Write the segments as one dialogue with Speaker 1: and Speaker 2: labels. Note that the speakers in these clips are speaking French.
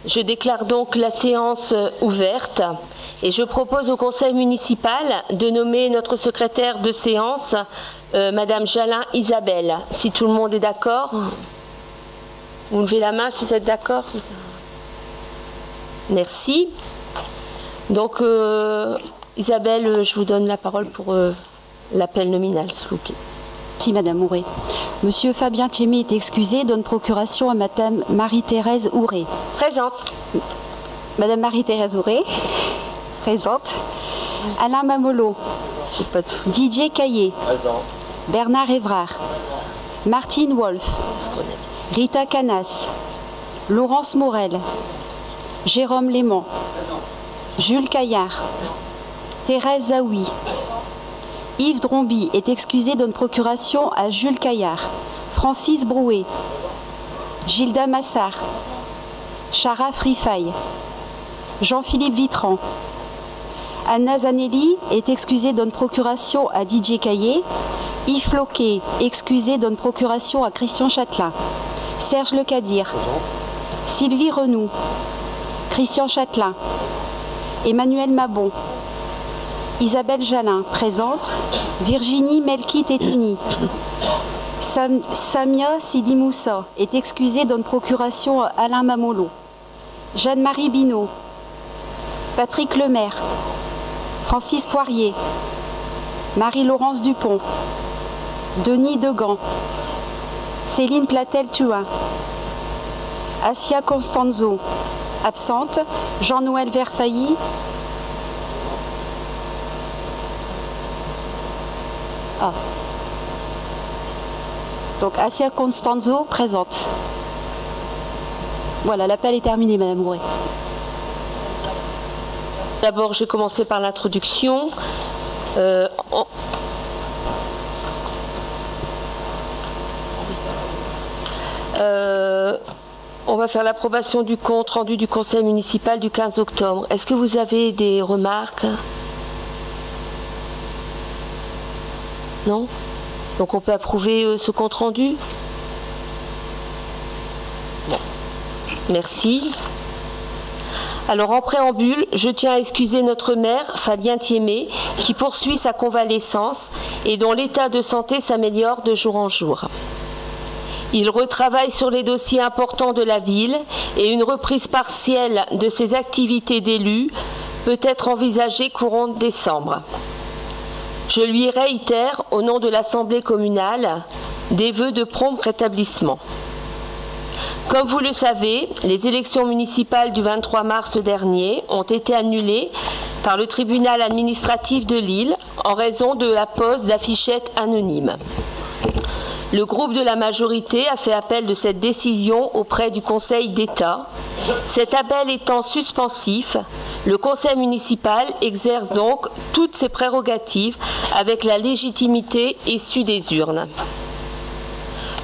Speaker 1: Je déclare donc la séance ouverte et je propose au conseil municipal de nommer notre secrétaire de séance, Madame Jalin Isabelle. Si tout le monde est d'accord, vous levez la main si vous êtes d'accord. Merci. Donc, Isabelle, je vous donne la parole pour l'appel nominal, s'il vous plaît.
Speaker 2: Merci, Madame Ouré. Monsieur Fabien Thiémé est excusé, donne procuration à Madame Marie-Thérèse Ouré.
Speaker 1: Présente.
Speaker 2: Madame Marie-Thérèse Ouré, présente. Alain Mamolo. Didier Caillé.
Speaker 3: Présent.
Speaker 2: Bernard Évrard. Martine Wolf. Rita Canas. Laurence Morel. Jérôme Léman. Jules Caillard. Thérèse Zaoui. Yves Dromby est excusé, donne procuration à Jules Caillard. Francis Brouet. Gilda Massard. Chara Frifaille. Jean-Philippe Vitran. Anna Zanelli est excusée, donne procuration à Didier Caillé. Yves Floquet, excusé, donne procuration à Christian Châtelain. Serge Lecadir. Sylvie Renoux. Christian Châtelain. Emmanuel Mabon. Isabelle Jalin, présente. Virginie Melki-Tétini. Samia Sidi Moussa est excusée, donne procuration à Alain Mamolo. Jeanne-Marie Binot. Patrick Lemaire. Francis Poirier. Marie-Laurence Dupont. Denis Degan. Céline Platel-Thuin. Assia Constanzo. Absente. Jean-Noël Verfailly. Ah. Donc Assia Constanzo, présente. Voilà, l'appel est terminé, Madame Ouré.
Speaker 1: D'abord, je vais commencer par l'introduction. On va faire l'approbation du compte rendu du conseil municipal du 15 octobre. Est-ce que vous avez des remarques? Non? Donc on peut approuver ce compte rendu? Bon. Merci. Alors en préambule, je tiens à excuser notre maire, Fabien Thiémé, qui poursuit sa convalescence et dont l'état de santé s'améliore de jour en jour. Il retravaille sur les dossiers importants de la ville et une reprise partielle de ses activités d'élu peut être envisagée courant décembre. Je lui réitère, au nom de l'Assemblée communale, des vœux de prompt rétablissement. Comme vous le savez, les élections municipales du 23 mars dernier ont été annulées par le tribunal administratif de Lille en raison de la pose d'affichettes anonymes. Le groupe de la majorité a fait appel de cette décision auprès du Conseil d'État. Cet appel étant suspensif, le Conseil municipal exerce donc toutes ses prérogatives avec la légitimité issue des urnes.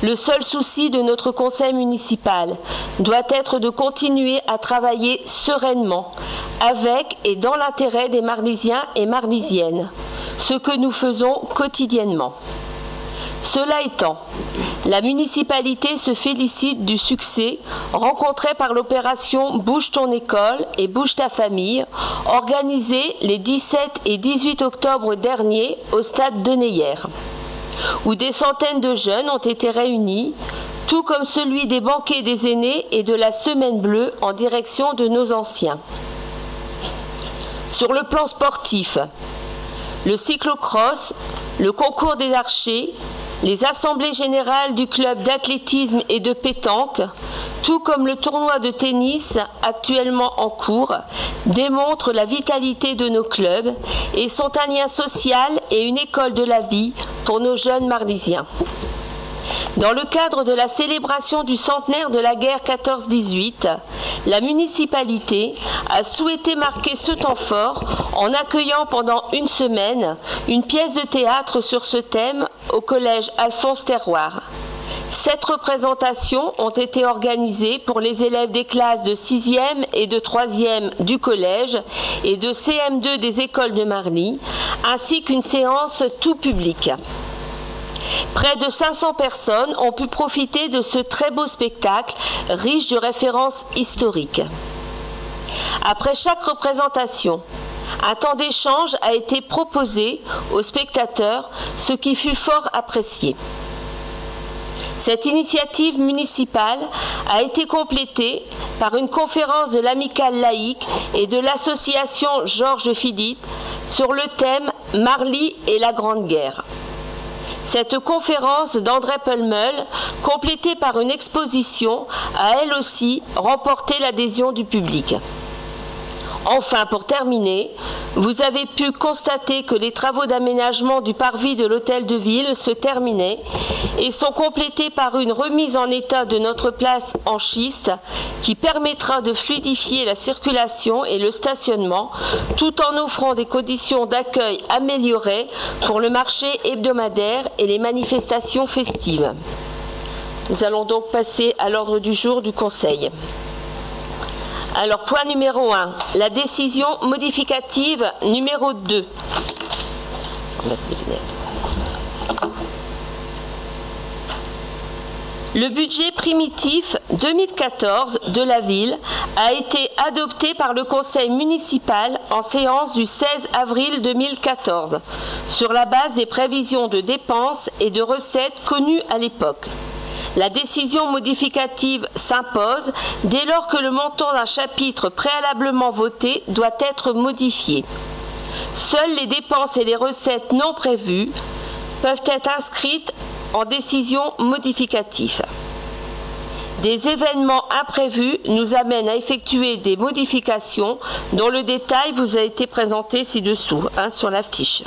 Speaker 1: Le seul souci de notre Conseil municipal doit être de continuer à travailler sereinement avec et dans l'intérêt des Marlysiens et Marlysiennes, ce que nous faisons quotidiennement. Cela étant, la municipalité se félicite du succès rencontré par l'opération Bouge ton école et Bouge ta famille, organisée les 17 et 18 octobre dernier au stade de Neyer, où des centaines de jeunes ont été réunis, tout comme celui des banquets des aînés et de la Semaine bleue en direction de nos anciens. Sur le plan sportif, le cyclocross, le concours des archers, les assemblées générales du club d'athlétisme et de pétanque, tout comme le tournoi de tennis actuellement en cours, démontrent la vitalité de nos clubs et sont un lien social et une école de la vie pour nos jeunes Marlysiens. Dans le cadre de la célébration du centenaire de la guerre 14-18, la municipalité a souhaité marquer ce temps fort en accueillant pendant une semaine une pièce de théâtre sur ce thème au collège Alphonse Terroir. 7 représentations ont été organisées pour les élèves des classes de 6e et de 3e du collège et de CM2 des écoles de Marly, ainsi qu'une séance tout public. Près de 500 personnes ont pu profiter de ce très beau spectacle, riche de références historiques. Après chaque représentation, un temps d'échange a été proposé aux spectateurs, ce qui fut fort apprécié. Cette initiative municipale a été complétée par une conférence de l'Amicale laïque et de l'association Georges Philippe sur le thème « Marly et la Grande Guerre ». Cette conférence d'André Pelmeul, complétée par une exposition, a elle aussi remporté l'adhésion du public. Enfin, pour terminer, vous avez pu constater que les travaux d'aménagement du parvis de l'hôtel de ville se terminaient et sont complétés par une remise en état de notre place en schiste qui permettra de fluidifier la circulation et le stationnement tout en offrant des conditions d'accueil améliorées pour le marché hebdomadaire et les manifestations festives. Nous allons donc passer à l'ordre du jour du Conseil. Alors, point numéro 1, la décision modificative numéro 2. Le budget primitif 2014 de la ville a été adopté par le Conseil municipal en séance du 16 avril 2014, sur la base des prévisions de dépenses et de recettes connues à l'époque. La décision modificative s'impose dès lors que le montant d'un chapitre préalablement voté doit être modifié. Seules les dépenses et les recettes non prévues peuvent être inscrites en décision modificative. Des événements imprévus nous amènent à effectuer des modifications dont le détail vous a été présenté ci-dessous, sur la fiche.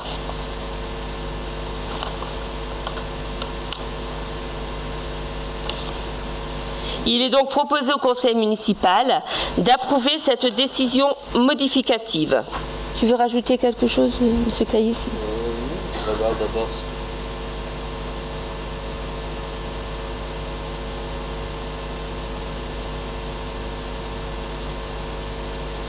Speaker 1: Il est donc proposé au Conseil municipal d'approuver cette décision modificative. Tu veux rajouter quelque chose, M. Caillé?
Speaker 3: D'abord.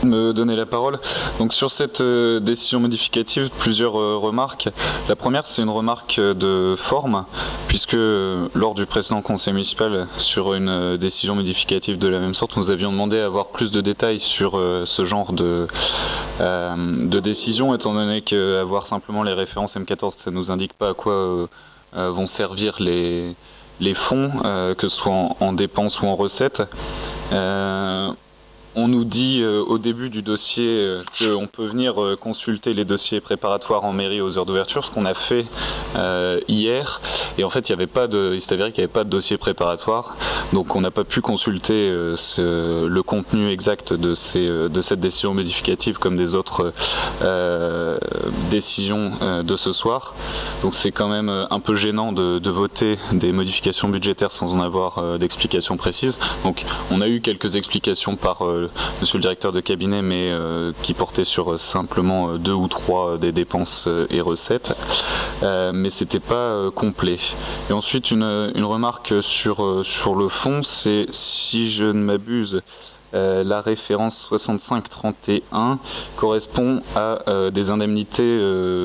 Speaker 3: Me donner la parole. Donc sur cette décision modificative, plusieurs remarques. La première, c'est une remarque de forme, puisque lors du précédent conseil municipal, sur une décision modificative de la même sorte, nous avions demandé à avoir plus de détails sur ce genre de décision, étant donné qu'avoir simplement les références M14, ça ne nous indique pas à quoi vont servir les fonds, que ce soit en dépenses ou en recettes. On nous dit au début du dossier qu'on peut venir consulter les dossiers préparatoires en mairie aux heures d'ouverture, ce qu'on a fait hier. Et en fait, il s'est avéré qu'il n'y avait pas de dossier préparatoire. Donc on n'a pas pu consulter le contenu exact de cette décision modificative comme des autres décisions de ce soir. Donc c'est quand même un peu gênant de voter des modifications budgétaires sans en avoir d'explications précises. Donc on a eu quelques explications par monsieur le directeur de cabinet, mais qui portait sur simplement 2 ou 3 des dépenses et recettes, mais c'était pas complet. Et ensuite une remarque sur le fond, c'est, si je ne m'abuse, la référence 6531 correspond à des indemnités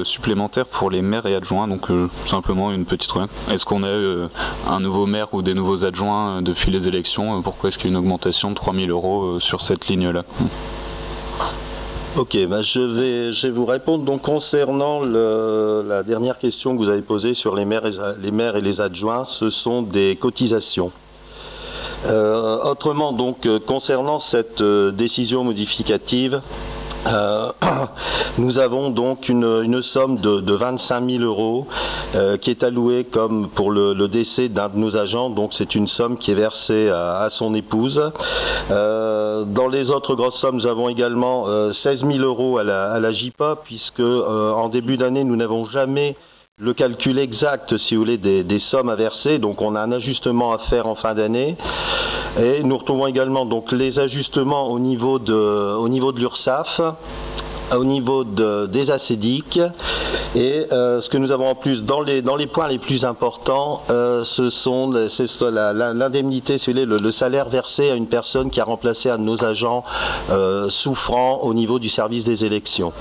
Speaker 3: supplémentaires pour les maires et adjoints, donc simplement une petite remarque. Est-ce qu'on a un nouveau maire ou des nouveaux adjoints depuis les élections? Pourquoi est-ce qu'il y a une augmentation de 3 000 € sur cette ligne-là?
Speaker 4: Ok, je vais vous répondre. Donc concernant la dernière question que vous avez posée sur les maires et les adjoints, ce sont des cotisations. Autrement, donc, concernant cette décision modificative, nous avons donc une somme de 25 000 € qui est allouée comme pour le décès d'un de nos agents. Donc c'est une somme qui est versée à son épouse. Dans les autres grosses sommes, nous avons également 16 000 € à la JIPA, puisque en début d'année, nous n'avons jamais le calcul exact, si vous voulez, des sommes à verser. Donc on a un ajustement à faire en fin d'année. Et nous retrouvons également donc les ajustements au niveau de l'URSSAF, au niveau des ACEDIC, et ce que nous avons en plus dans les points les plus importants, c'est l'indemnité, le salaire versé à une personne qui a remplacé un de nos agents souffrant au niveau du service des élections.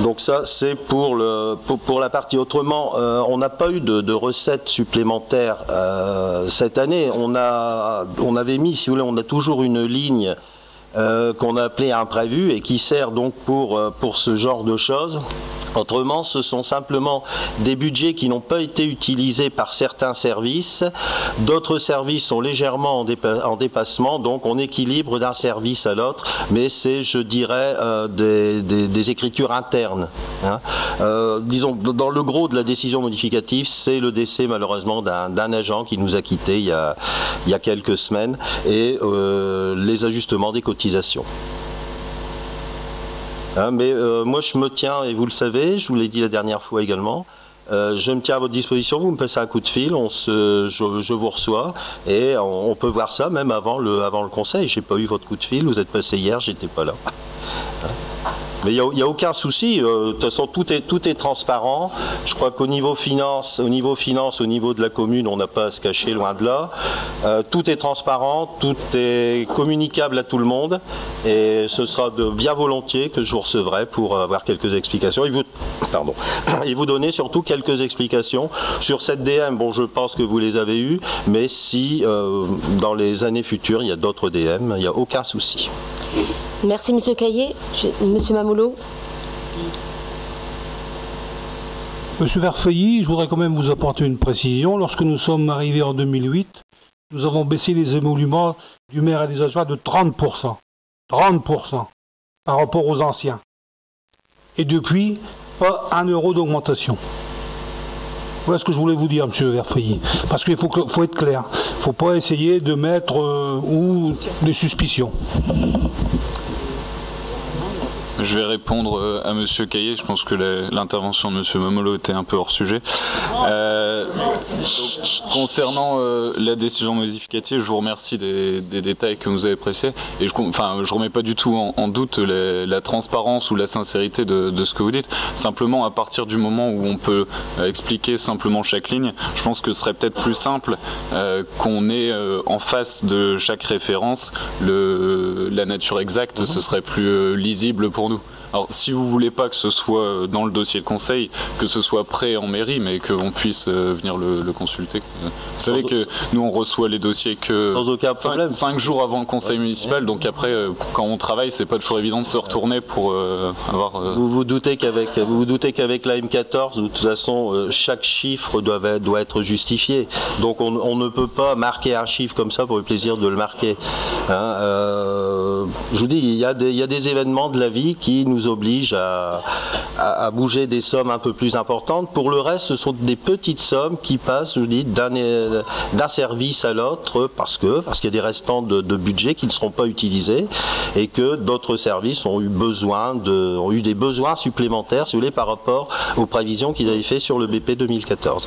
Speaker 4: Donc ça, c'est pour la partie. Autrement, on n'a pas eu de recettes supplémentaires cette année. On avait mis, si vous voulez, on a toujours une ligne qu'on a appelée imprévu et qui sert donc pour ce genre de choses. Autrement, ce sont simplement des budgets qui n'ont pas été utilisés par certains services. D'autres services sont légèrement en dépassement, donc on équilibre d'un service à l'autre, mais c'est, je dirais, des écritures internes. Hein. Disons, dans le gros de la décision modificative, c'est le décès malheureusement d'un agent qui nous a quittés il y a quelques semaines et les ajustements des cotisations. Hein, mais moi je me tiens, et vous le savez, je vous l'ai dit la dernière fois également, je me tiens à votre disposition, vous me passez un coup de fil, je vous reçois et on peut voir ça même avant le conseil. J'ai pas eu votre coup de fil, vous êtes passé hier, j'étais pas là. Mais il n'y a aucun souci, de toute façon tout est transparent. Je crois qu'au niveau finance, au niveau de la commune, on n'a pas à se cacher, loin de là. Tout est transparent, tout est communicable à tout le monde et ce sera de bien volontiers que je vous recevrai pour avoir quelques explications et vous donner surtout quelques explications sur cette DM. Bon, je pense que vous les avez eues, mais si dans les années futures il y a d'autres DM, il n'y a aucun souci.
Speaker 1: Merci Monsieur Caillé. Monsieur Mamoulot.
Speaker 5: Monsieur Verfeuilly, je voudrais quand même vous apporter une précision. Lorsque nous sommes arrivés en 2008, nous avons baissé les émoluments du maire et des adjoints de 30%. 30% par rapport aux anciens. Et depuis, pas un euro d'augmentation. Voilà ce que je voulais vous dire, Monsieur Verfeuilly. Parce qu'il faut être clair. Il ne faut pas essayer de mettre des suspicions.
Speaker 3: Je vais répondre à Monsieur Caillé. Je pense que l'intervention de Monsieur Mamoulot était un peu hors sujet. Concernant la décision modificative, je vous remercie des détails que vous avez précisés. Et je remets pas du tout en doute la transparence ou la sincérité de ce que vous dites. Simplement, à partir du moment où on peut expliquer simplement chaque ligne, je pense que ce serait peut-être plus simple qu'on ait en face de chaque référence la nature exacte. Ce serait plus lisible pour nous. Alors, si vous voulez pas que ce soit dans le dossier de conseil, que ce soit prêt en mairie, mais qu'on puisse venir le consulter. Vous savez que nous, on reçoit les dossiers que 5 jours avant le conseil municipal, donc après, quand on travaille, c'est pas toujours évident de se retourner pour avoir...
Speaker 4: Vous vous doutez qu'avec la M14, de toute façon, chaque chiffre doit être justifié. Donc, on ne peut pas marquer un chiffre comme ça pour le plaisir de le marquer. Hein, je vous dis, il y a des événements de la vie qui nous oblige à bouger des sommes un peu plus importantes. Pour le reste, ce sont des petites sommes qui passent, je vous dis, d'un service à l'autre parce qu'il y a des restants de budget qui ne seront pas utilisés et que d'autres services ont eu des besoins supplémentaires, si vous voulez, par rapport aux prévisions qu'ils avaient fait sur le BP 2014.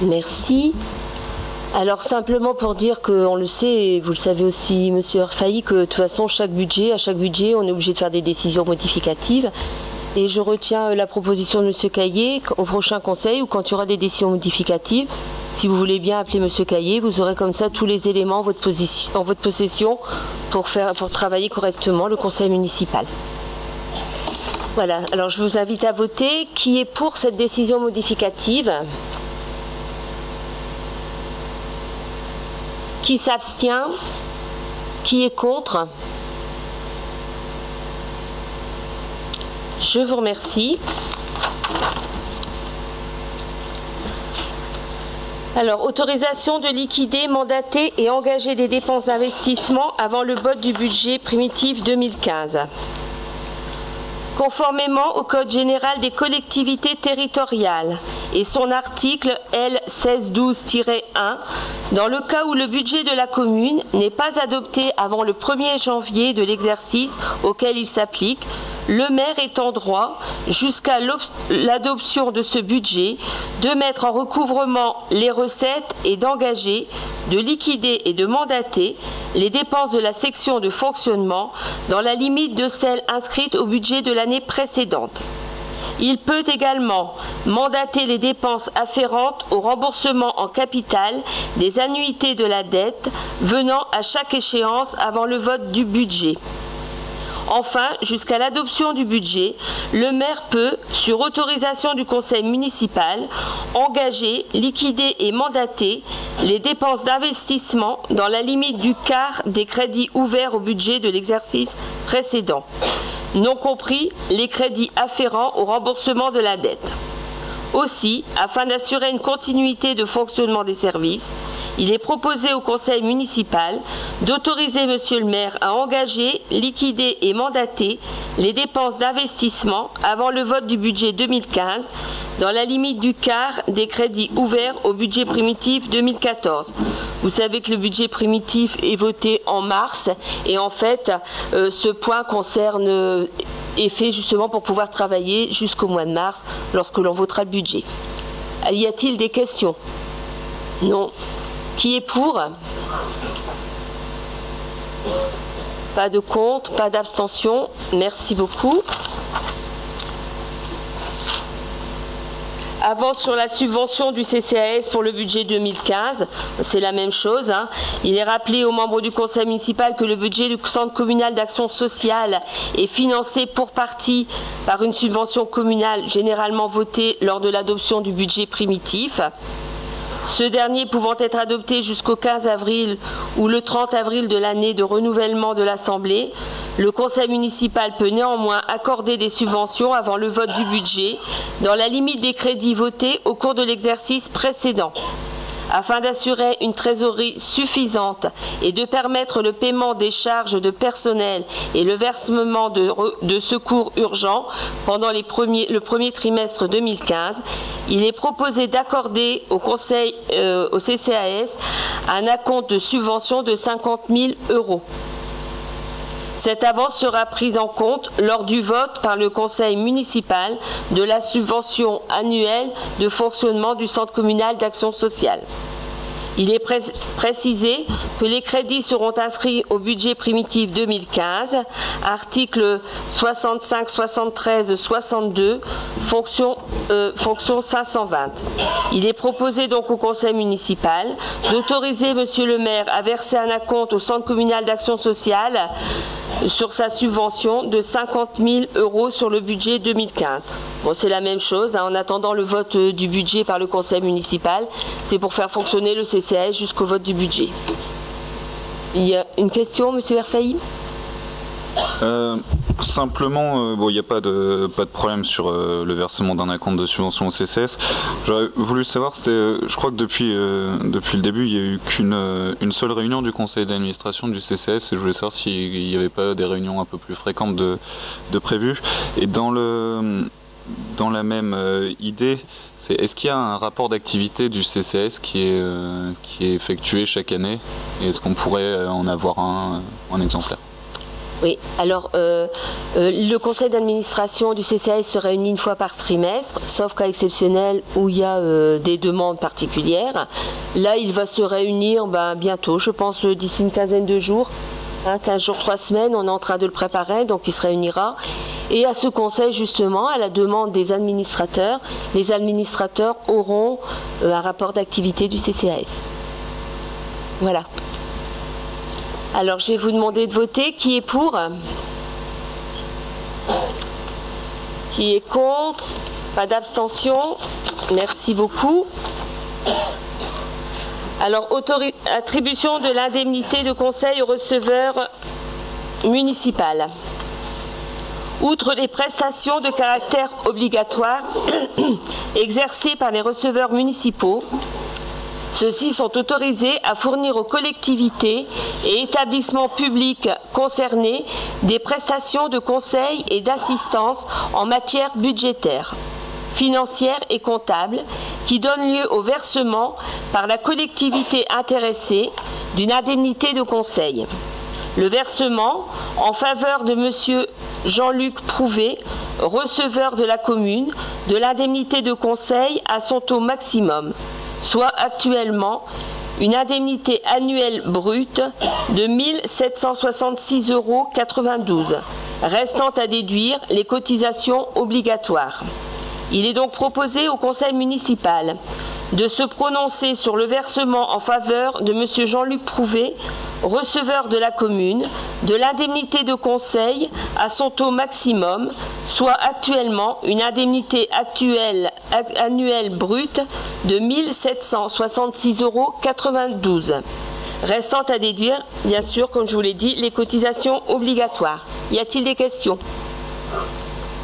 Speaker 1: Merci. Alors simplement pour dire qu'on le sait, et vous le savez aussi Monsieur Verfeuilly, que de toute façon à chaque budget on est obligé de faire des décisions modificatives et je retiens la proposition de Monsieur Caillé au prochain conseil ou quand il y aura des décisions modificatives. Si vous voulez bien appeler Monsieur Caillé, vous aurez comme ça tous les éléments en votre possession pour travailler correctement le conseil municipal. Voilà, alors je vous invite à voter. Qui est pour cette décision modificative ? Qui s'abstient? Qui est contre? Je vous remercie. Alors, autorisation de liquider, mandater et engager des dépenses d'investissement avant le vote du budget primitif 2015. Conformément au Code général des collectivités territoriales et son article L 1612-1, dans le cas où le budget de la commune n'est pas adopté avant le 1er janvier de l'exercice auquel il s'applique, le maire est en droit, jusqu'à l'adoption de ce budget, de mettre en recouvrement les recettes et d'engager, de liquider et de mandater les dépenses de la section de fonctionnement dans la limite de celles inscrites au budget de l'année précédente. Il peut également mandater les dépenses afférentes au remboursement en capital des annuités de la dette venant à chaque échéance avant le vote du budget. Enfin, jusqu'à l'adoption du budget, le maire peut, sur autorisation du conseil municipal, engager, liquider et mandater les dépenses d'investissement dans la limite du quart des crédits ouverts au budget de l'exercice précédent, non compris les crédits afférents au remboursement de la dette. Aussi, afin d'assurer une continuité de fonctionnement des services, il est proposé au conseil municipal d'autoriser monsieur le maire à engager, liquider et mandater les dépenses d'investissement avant le vote du budget 2015 dans la limite du quart des crédits ouverts au budget primitif 2014. Vous savez que le budget primitif est voté en mars et en fait ce point est fait justement pour pouvoir travailler jusqu'au mois de mars lorsque l'on votera le budget. Y a-t-il des questions? Non. Qui est pour? Pas de contre, pas d'abstention. Merci beaucoup. Avant, sur la subvention du CCAS pour le budget 2015, c'est la même chose. Il est rappelé aux membres du conseil municipal que le budget du centre communal d'action sociale est financé pour partie par une subvention communale généralement votée lors de l'adoption du budget primitif. Ce dernier pouvant être adopté jusqu'au 15 avril ou le 30 avril de l'année de renouvellement de l'Assemblée, le conseil municipal peut néanmoins accorder des subventions avant le vote du budget dans la limite des crédits votés au cours de l'exercice précédent. Afin d'assurer une trésorerie suffisante et de permettre le paiement des charges de personnel et le versement de secours urgents pendant le premier trimestre 2015, il est proposé d'accorder au CCAS un acompte de subvention de 50 000 €. Cette avance sera prise en compte lors du vote par le conseil municipal de la subvention annuelle de fonctionnement du centre communal d'action sociale. Il est précisé que les crédits seront inscrits au budget primitif 2015, articles 65, 73, 62, fonction 520. Il est proposé donc au conseil municipal d'autoriser monsieur le maire à verser un acompte au centre communal d'action sociale sur sa subvention de 50 000 € sur le budget 2015. Bon, c'est la même chose, en attendant le vote du budget par le conseil municipal, c'est pour faire fonctionner le CCAS jusqu'au vote du budget. Il y a une question, monsieur Verfailly?
Speaker 3: Simplement, il n'y a pas de problème sur le versement d'un acompte de subvention au CCS. J'aurais voulu savoir, je crois que depuis le début, il n'y a eu qu'une seule réunion du conseil d'administration du CCS et je voulais savoir s'il n'y avait pas des réunions un peu plus fréquentes de prévues. Et dans la même idée, est-ce qu'il y a un rapport d'activité du CCS qui est effectué chaque année? Et est-ce qu'on pourrait en avoir un exemplaire?
Speaker 1: Oui, alors le conseil d'administration du CCAS se réunit une fois par trimestre, sauf cas exceptionnel où il y a des demandes particulières. Là, il va se réunir bientôt, je pense d'ici une quinzaine de jours, 15 jours, 3 semaines, on est en train de le préparer, donc il se réunira. Et à ce conseil, justement, à la demande des administrateurs, les administrateurs auront un rapport d'activité du CCAS. Voilà. Alors, je vais vous demander de voter. Qui est pour? Qui est contre? Pas d'abstention. Merci beaucoup. Alors, attribution de l'indemnité de conseil au receveur municipal. Outre les prestations de caractère obligatoire exercées par les receveurs municipaux, ceux-ci sont autorisés à fournir aux collectivités et établissements publics concernés des prestations de conseil et d'assistance en matière budgétaire, financière et comptable qui donnent lieu au versement par la collectivité intéressée d'une indemnité de conseil. Le versement en faveur de monsieur Jean-Luc Prouvé, receveur de la commune, de l'indemnité de conseil à son taux maximum, soit actuellement une indemnité annuelle brute de 1 766,92 €, restant à déduire les cotisations obligatoires. Il est donc proposé au conseil municipal de se prononcer sur le versement en faveur de M. Jean-Luc Prouvé, receveur de la commune, de l'indemnité de conseil à son taux maximum, soit actuellement une indemnité annuelle brute de 1 766,92 €. Restant à déduire, bien sûr, comme je vous l'ai dit, les cotisations obligatoires. Y a-t-il des questions?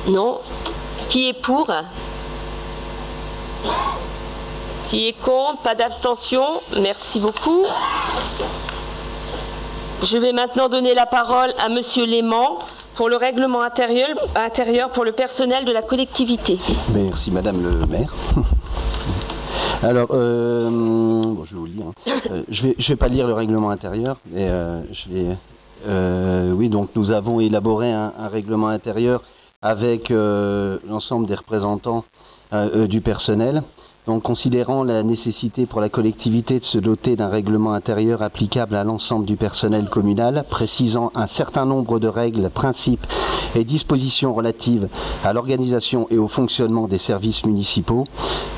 Speaker 1: Non. Qui est pour? Qui est contre? Pas d'abstention? Merci beaucoup. Je vais maintenant donner la parole à Monsieur Léman pour le règlement intérieur pour le personnel de la collectivité.
Speaker 6: Merci Madame le maire. Alors, bon, je vais vous le dire. Je vais pas lire le règlement intérieur, mais oui, donc nous avons élaboré un règlement intérieur avec l'ensemble des représentants du personnel. Donc, considérant la nécessité pour la collectivité de se doter d'un règlement intérieur applicable à l'ensemble du personnel communal, précisant un certain nombre de règles, principes et dispositions relatives à l'organisation et au fonctionnement des services municipaux,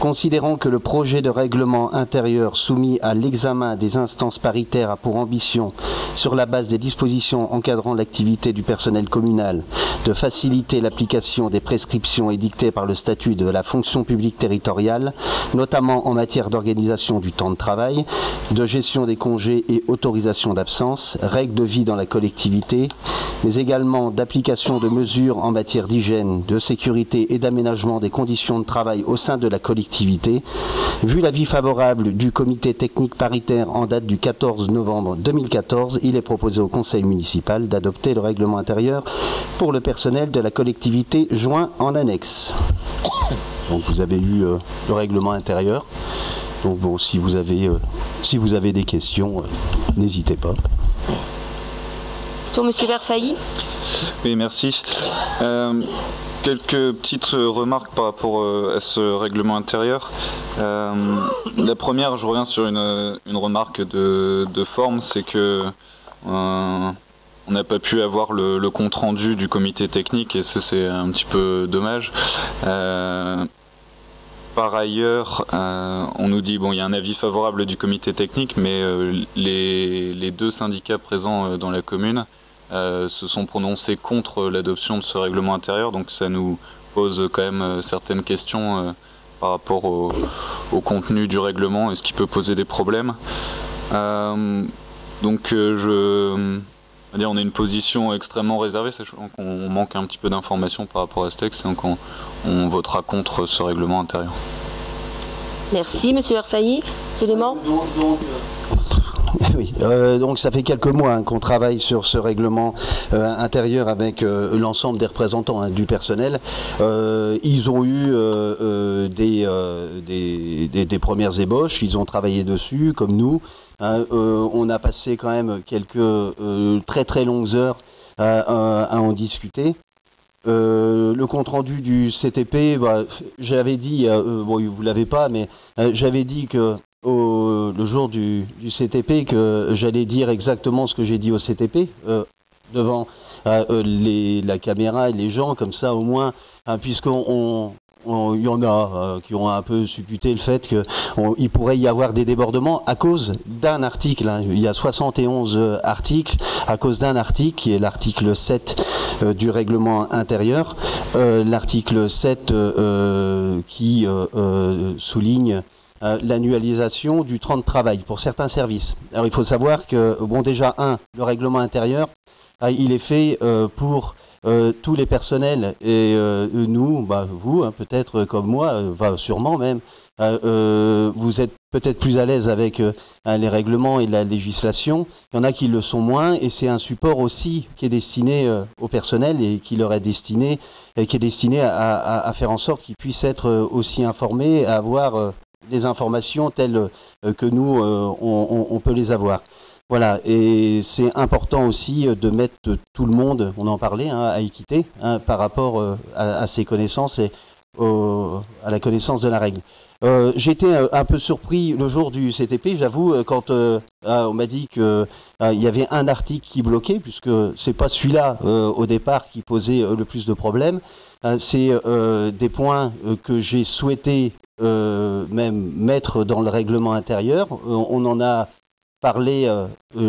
Speaker 6: considérant que le projet de règlement intérieur soumis à l'examen des instances paritaires a pour ambition, sur la base des dispositions encadrant l'activité du personnel communal, de faciliter l'application des prescriptions édictées par le statut de la fonction publique territoriale, notamment en matière d'organisation du temps de travail, de gestion des congés et autorisation d'absence, règles de vie dans la collectivité, mais également d'application de mesures en matière d'hygiène, de sécurité et d'aménagement des conditions de travail au sein de la collectivité. Vu l'avis favorable du comité technique paritaire en date du 14 novembre 2014, il est proposé au conseil municipal d'adopter le règlement intérieur pour le personnel de la collectivité joint en annexe. Donc vous avez eu le règlement intérieur. Donc bon, si vous avez des questions, n'hésitez pas.
Speaker 1: Question, Monsieur Verfailly.
Speaker 3: Oui, merci. Quelques petites remarques par rapport à ce règlement intérieur. La première, je reviens sur une remarque de forme, c'est que on n'a pas pu avoir le compte rendu du comité technique et ça c'est un petit peu dommage. Par ailleurs, on nous dit bon, il y a un avis favorable du comité technique, mais les deux syndicats présents dans la commune se sont prononcés contre l'adoption de ce règlement intérieur, donc ça nous pose quand même certaines questions par rapport au contenu du règlement et ce qui peut poser des problèmes. Donc on a une position extrêmement réservée, sachant qu'on manque un petit peu d'informations par rapport à ce texte, donc on votera contre ce règlement intérieur.
Speaker 1: Merci, Monsieur Verfailly. Monsieur Léman.
Speaker 6: Oui, donc ça fait quelques mois qu'on travaille sur ce règlement intérieur avec l'ensemble des représentants du personnel. Ils ont eu des premières ébauches, ils ont travaillé dessus, comme nous. On a passé quand même quelques très très longues heures à en discuter. Le compte-rendu du CTP, j'avais dit, bon vous l'avez pas, mais j'avais dit que le jour du CTP que j'allais dire exactement ce que j'ai dit au CTP devant la caméra et les gens, comme ça au moins, puisqu'il y en a qui ont un peu supputé le fait qu'il pourrait y avoir des débordements à cause d'un article. Il y a 71 articles à cause d'un article qui est l'article 7 du règlement intérieur. L'article 7 qui souligne l'annualisation du temps de travail pour certains services. Alors il faut savoir que, bon déjà, le règlement intérieur, il est fait pour tous les personnels et nous, vous, peut-être comme moi, sûrement même, vous êtes peut-être plus à l'aise avec les règlements et la législation. Il y en a qui le sont moins et c'est un support aussi qui est destiné au personnel et qui leur est destiné, qui est destiné à faire en sorte qu'ils puissent être aussi informés, à avoir des informations telles que nous, on peut les avoir. Voilà, et c'est important aussi de mettre tout le monde, on en parlait, à équité, par rapport à ses connaissances et à la connaissance de la règle. J'étais un peu surpris le jour du CTP, j'avoue, quand on m'a dit qu'il y avait un article qui bloquait, puisque c'est pas celui-là au départ qui posait le plus de problèmes. C'est des points que j'ai souhaité même mettre dans le règlement intérieur. On en a parlé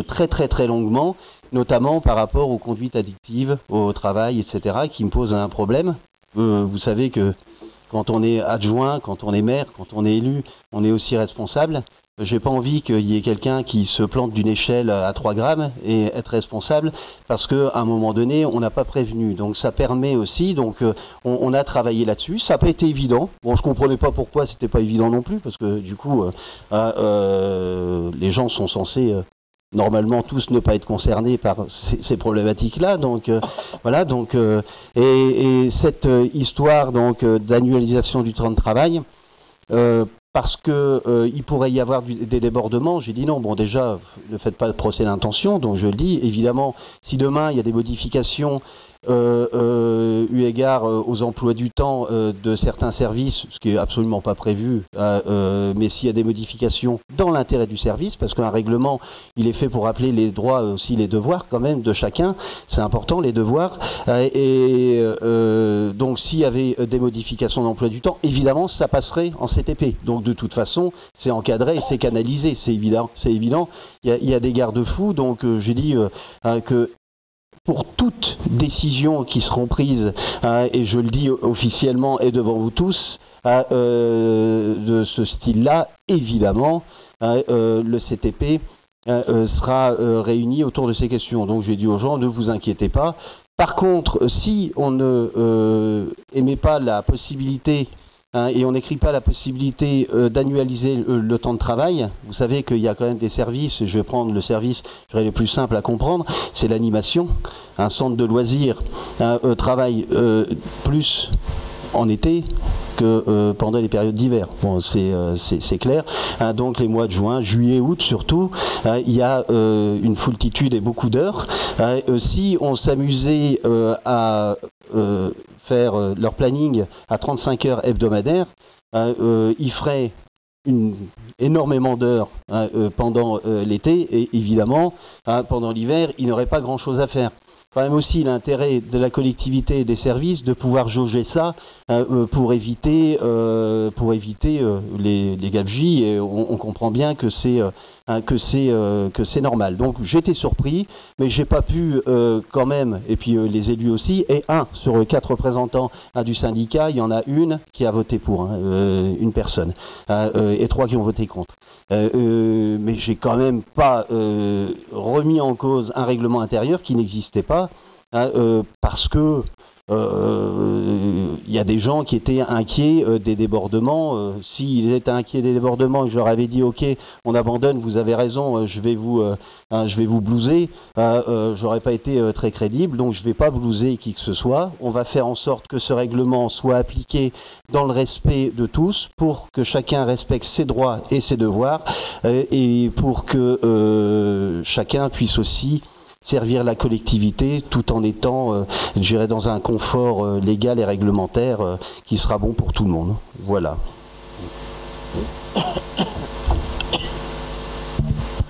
Speaker 6: très très très longuement notamment par rapport aux conduites addictives, au travail, etc., qui me posent un problème. Vous savez que quand on est adjoint, quand on est maire, quand on est élu, on est aussi responsable. J'ai pas envie qu'il y ait quelqu'un qui se plante d'une échelle à 3 grammes et être responsable parce qu'à un moment donné, on n'a pas prévenu. Donc ça permet aussi, on a travaillé là-dessus. Ça n'a pas été évident. Bon, je comprenais pas pourquoi c'était pas évident non plus parce que du coup, les gens sont censés normalement tous ne pas être concernés par ces problématiques-là. Donc voilà. Donc et cette histoire donc d'annualisation du temps de travail. Parce que il pourrait y avoir des débordements, j'ai dit non. Bon, déjà, ne faites pas de procès d'intention, donc je le dis. Évidemment, si demain il y a des modifications eu égard aux emplois du temps de certains services, ce qui est absolument pas prévu, mais s'il y a des modifications dans l'intérêt du service, parce qu'un règlement, il est fait pour rappeler les droits, aussi les devoirs quand même de chacun, c'est important les devoirs, donc s'il y avait des modifications d'emploi du temps, évidemment ça passerait en CTP, donc de toute façon c'est encadré et c'est canalisé, c'est évident, il y a des garde-fous, donc j'ai dit que pour toutes décisions qui seront prises, et je le dis officiellement et devant vous tous, de ce style-là, évidemment, le CTP sera réuni autour de ces questions. Donc j'ai dit aux gens, ne vous inquiétez pas. Par contre, si on ne émet pas la possibilité et on n'écrit pas la possibilité d'annualiser le temps de travail. Vous savez qu'il y a quand même des services, je vais prendre le service le plus simple à comprendre, c'est l'animation. Un centre de loisirs travaille plus en été que pendant les périodes d'hiver. Bon, c'est clair. Donc les mois de juin, juillet, août surtout, il y a une foultitude et beaucoup d'heures. Si on s'amusait à faire leur planning à 35 heures hebdomadaires, ils feraient énormément d'heures pendant l'été et évidemment pendant l'hiver, ils n'auraient pas grand-chose à faire. Quand même aussi l'intérêt de la collectivité et des services de pouvoir jauger ça pour éviter les gabegies et on comprend bien que c'est normal. Donc j'étais surpris, mais j'ai pas pu quand même, et puis les élus aussi, et sur 4 représentants du syndicat, il y en a une qui a voté pour, une personne, et 3 qui ont voté contre. Mais j'ai quand même pas remis en cause un règlement intérieur qui n'existait pas, parce que il y a des gens qui étaient inquiets des débordements. S'ils étaient inquiets des débordements et je leur avais dit ok, on abandonne, vous avez raison, je vais vous blouser, j'aurais pas été très crédible, donc je vais pas blouser qui que ce soit. On va faire en sorte que ce règlement soit appliqué dans le respect de tous pour que chacun respecte ses droits et ses devoirs et pour que chacun puisse aussi servir la collectivité tout en étant, je dirais, dans un confort légal et réglementaire qui sera bon pour tout le monde. Voilà.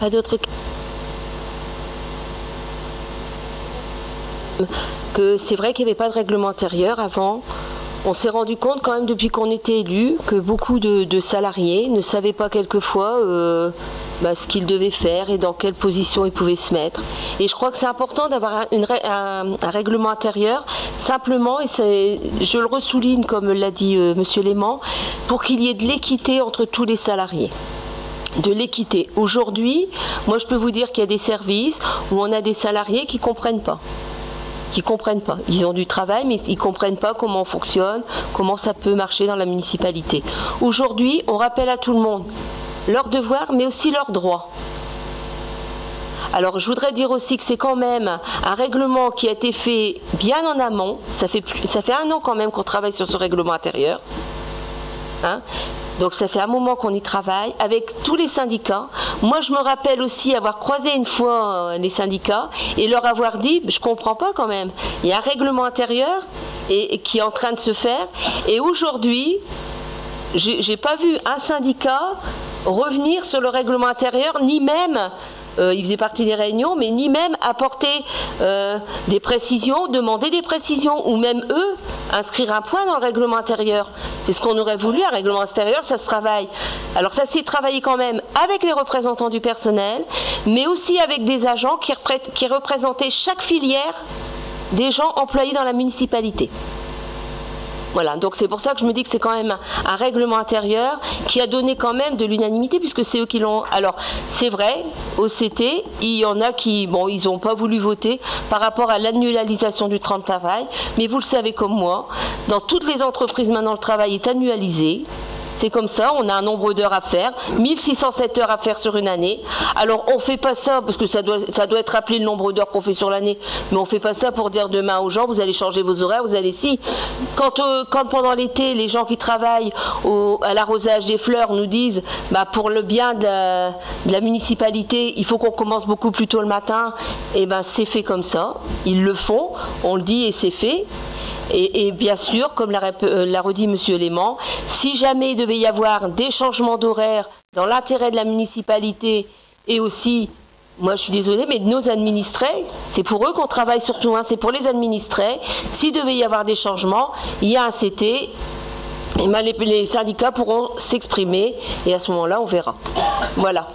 Speaker 1: Pas d'autres que c'est vrai qu'il n'y avait pas de règlement intérieur avant. On s'est rendu compte quand même depuis qu'on était élu que beaucoup de salariés ne savaient pas quelquefois ce qu'ils devaient faire et dans quelle position ils pouvaient se mettre. Et je crois que c'est important d'avoir un règlement intérieur, simplement, et je le ressouligne comme l'a dit Monsieur Léman, pour qu'il y ait de l'équité entre tous les salariés. De l'équité. Aujourd'hui, moi je peux vous dire qu'il y a des services où on a des salariés qui ne comprennent pas. Ils ont du travail, mais ils ne comprennent pas comment on fonctionne, comment ça peut marcher dans la municipalité. Aujourd'hui, on rappelle à tout le monde leurs devoirs, mais aussi leurs droits. Alors, je voudrais dire aussi que c'est quand même un règlement qui a été fait bien en amont. Ça fait 1 an quand même qu'on travaille sur ce règlement intérieur. Donc ça fait un moment qu'on y travaille avec tous les syndicats. Moi je me rappelle aussi avoir croisé une fois les syndicats et leur avoir dit, je comprends pas quand même, il y a un règlement intérieur qui est en train de se faire et aujourd'hui j'ai pas vu un syndicat revenir sur le règlement intérieur ni même il faisait partie des réunions, mais ni même apporter des précisions, demander des précisions, ou même eux, inscrire un point dans le règlement intérieur. C'est ce qu'on aurait voulu, un règlement intérieur, ça se travaille. Alors ça s'est travaillé quand même avec les représentants du personnel, mais aussi avec des agents qui représentaient chaque filière des gens employés dans la municipalité. Voilà, donc c'est pour ça que je me dis que c'est quand même un règlement intérieur qui a donné quand même de l'unanimité, puisque c'est eux qui l'ont... Alors, c'est vrai, au CT, il y en a qui, bon, ils n'ont pas voulu voter par rapport à l'annualisation du temps de travail, mais vous le savez comme moi, dans toutes les entreprises maintenant, le travail est annualisé. C'est comme ça, on a un nombre d'heures à faire, 1607 heures à faire sur une année. Alors on ne fait pas ça, parce que ça doit être rappelé le nombre d'heures qu'on fait sur l'année, mais on ne fait pas ça pour dire demain aux gens, vous allez changer vos horaires, vous allez si. Quand pendant l'été, les gens qui travaillent à l'arrosage des fleurs nous disent, pour le bien de la municipalité, il faut qu'on commence beaucoup plus tôt le matin, et ben c'est fait comme ça, ils le font, on le dit et c'est fait. Et bien sûr, comme l'a redit M. Léman, si jamais il devait y avoir des changements d'horaire dans l'intérêt de la municipalité et aussi, moi je suis désolée, mais de nos administrés, c'est pour eux qu'on travaille surtout, c'est pour les administrés, s'il devait y avoir des changements, il y a un CT, et les syndicats pourront s'exprimer et à ce moment-là on verra. Voilà.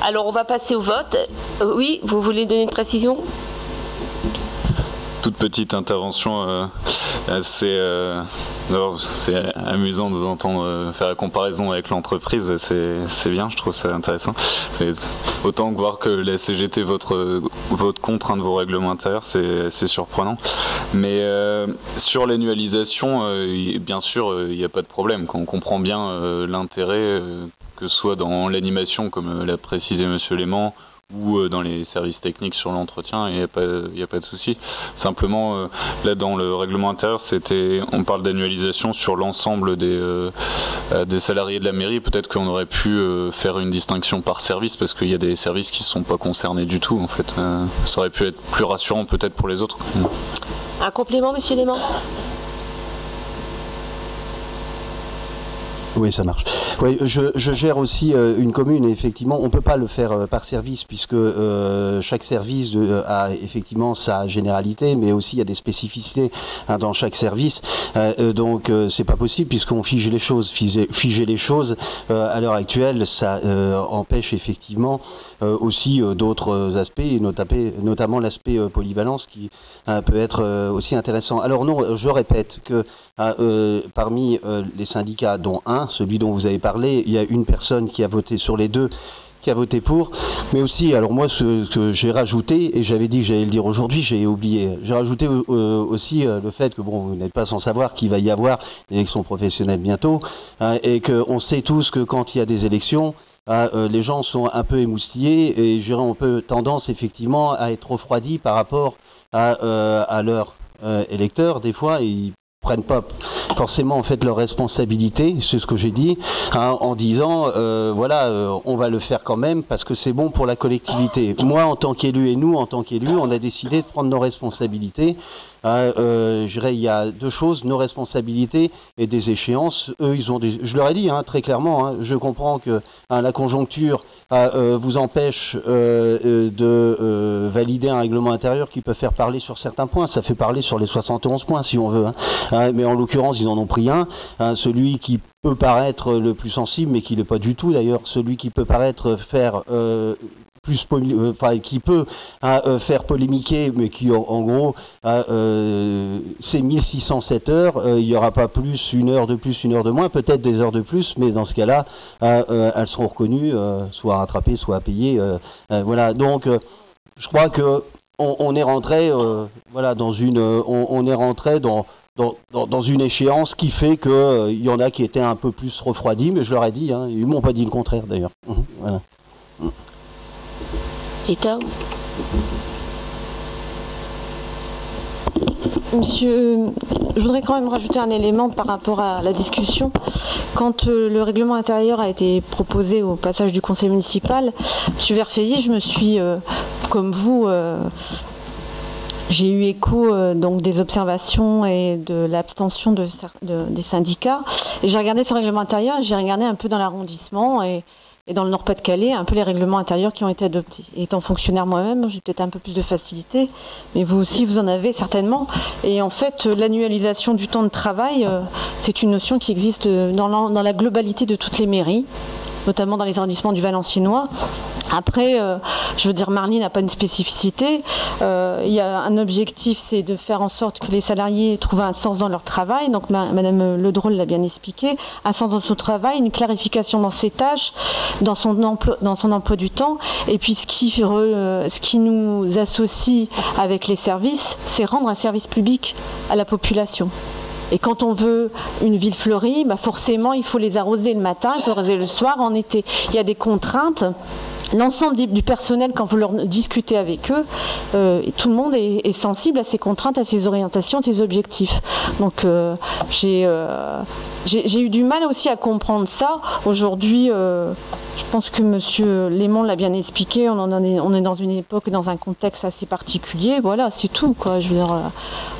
Speaker 1: Alors on va passer au vote. Oui, vous voulez donner une précision ?
Speaker 3: Toute petite intervention, c'est amusant de vous entendre faire la comparaison avec l'entreprise, c'est bien, je trouve ça intéressant. Autant que voir que la CGT vote contre un de vos règlements intérieurs, c'est surprenant. Mais sur l'annualisation, bien sûr, il n'y a pas de problème. Quand on comprend bien l'intérêt, que ce soit dans l'animation, comme l'a précisé M. Léman, ou dans les services techniques sur l'entretien, il n'y a pas de souci. Simplement, là dans le règlement intérieur, on parle d'annualisation sur l'ensemble des salariés de la mairie. Peut-être qu'on aurait pu faire une distinction par service, parce qu'il y a des services qui ne sont pas concernés du tout, en fait. Ça aurait pu être plus rassurant peut-être pour les autres.
Speaker 1: Un complément, M. Léman ?
Speaker 6: Oui, ça marche. Oui, je gère aussi une commune et effectivement, on ne peut pas le faire par service puisque chaque service a effectivement sa généralité, mais aussi il y a des spécificités dans chaque service. Donc, c'est pas possible puisqu'on fige les choses. Figer les choses, à l'heure actuelle, ça empêche effectivement aussi d'autres aspects, et notamment l'aspect polyvalence qui peut être aussi intéressant. Alors non, je répète que parmi les syndicats, dont celui dont vous avez parlé, il y a une personne qui a voté sur les deux, qui a voté pour, mais aussi, alors moi, ce que j'ai rajouté, et j'avais dit que j'allais le dire aujourd'hui, j'ai oublié, j'ai rajouté aussi le fait que, bon, vous n'êtes pas sans savoir qu'il va y avoir une élection professionnelle bientôt, et qu'on sait tous que quand il y a des élections, les gens sont un peu émoustillés, et je dirais, on peut tendance effectivement à être refroidis par rapport à leurs électeurs, des fois, et ils prennent pas forcément en fait leur responsabilité, c'est ce que j'ai dit, en disant on va le faire quand même parce que c'est bon pour la collectivité. Moi en tant qu'élu et nous en tant qu'élus, on a décidé de prendre nos responsabilités. Je dirais, il y a deux choses, nos responsabilités et des échéances. Eux, ils ont je leur ai dit très clairement, je comprends que la conjoncture vous empêche de valider un règlement intérieur qui peut faire parler sur certains points. Ça fait parler sur les 71 points si on veut. Mais en l'occurrence, ils en ont pris un. Celui qui peut paraître le plus sensible, mais qui ne l'est pas du tout d'ailleurs, celui qui peut paraître faire... qui peut faire polémiquer, mais qui en gros c'est 1607 heures, il n'y aura pas plus, une heure de plus, une heure de moins, peut-être des heures de plus, mais dans ce cas-là, elles seront reconnues, soit rattrapées, soit payées. Voilà, donc je crois que on est rentré dans une échéance qui fait qu'il y en a qui étaient un peu plus refroidis, mais je leur ai dit, ils m'ont pas dit le contraire d'ailleurs. Voilà.
Speaker 1: Rita ?
Speaker 7: Monsieur, je voudrais quand même rajouter un élément par rapport à la discussion. Quand le règlement intérieur a été proposé au passage du conseil municipal, M. Verfeilly, je me suis, comme vous, j'ai eu écho donc des observations et de l'abstention des syndicats. Et j'ai regardé ce règlement intérieur, j'ai regardé un peu dans l'arrondissement et et dans le Nord-Pas-de-Calais, un peu les règlements intérieurs qui ont été adoptés. Et étant fonctionnaire moi-même, j'ai peut-être un peu plus de facilité, mais vous aussi, vous en avez certainement. Et en fait, l'annualisation du temps de travail, c'est une notion qui existe dans la globalité de toutes les mairies, notamment dans les arrondissements du Valenciennois. Après, je veux dire, Marly n'a pas une spécificité. Il y a un objectif, c'est de faire en sorte que les salariés trouvent un sens dans leur travail. Donc, Madame Le Drôle l'a bien expliqué. Un sens dans son travail, une clarification dans ses tâches, dans son emploi du temps. Et puis, ce qui nous associe avec les services, c'est rendre un service public à la population. Et quand on veut une ville fleurie, forcément, il faut les arroser le matin, il faut arroser le soir, en été. Il y a des contraintes. L'ensemble du personnel, quand vous leur discutez avec eux, tout le monde est sensible à ces contraintes, à ces orientations, à ces objectifs. Donc j'ai eu du mal aussi à comprendre ça. Aujourd'hui, je pense que M. Lémon l'a bien expliqué, on est dans une époque, dans un contexte assez particulier. Voilà, c'est tout, quoi. Je veux dire,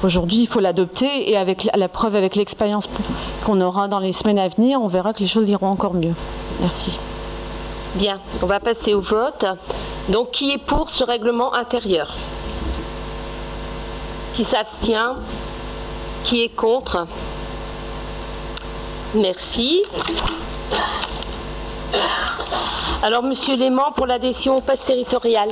Speaker 7: aujourd'hui, il faut l'adopter et avec la preuve, avec l'expérience qu'on aura dans les semaines à venir, on verra que les choses iront encore mieux. Merci.
Speaker 1: Bien, on va passer au vote. Donc, qui est pour ce règlement intérieur? Qui s'abstient? Qui est contre? Merci. Alors, Monsieur Léman, pour l'adhésion au pass territorial.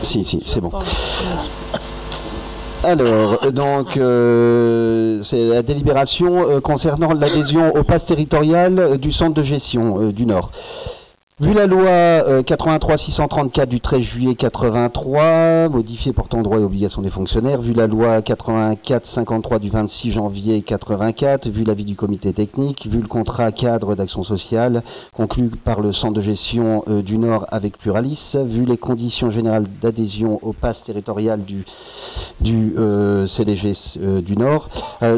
Speaker 6: Si, c'est bon. Alors, donc, c'est la délibération concernant l'adhésion au pass territorial du centre de gestion du Nord. Vu la loi 83-634 du 13 juillet 83, modifiée portant droit et obligations des fonctionnaires, vu la loi 84-53 du 26 janvier 84, vu l'avis du comité technique, vu le contrat cadre d'action sociale conclu par le centre de gestion du Nord avec Pluralis, vu les conditions générales d'adhésion au pass territorial du CDG du Nord,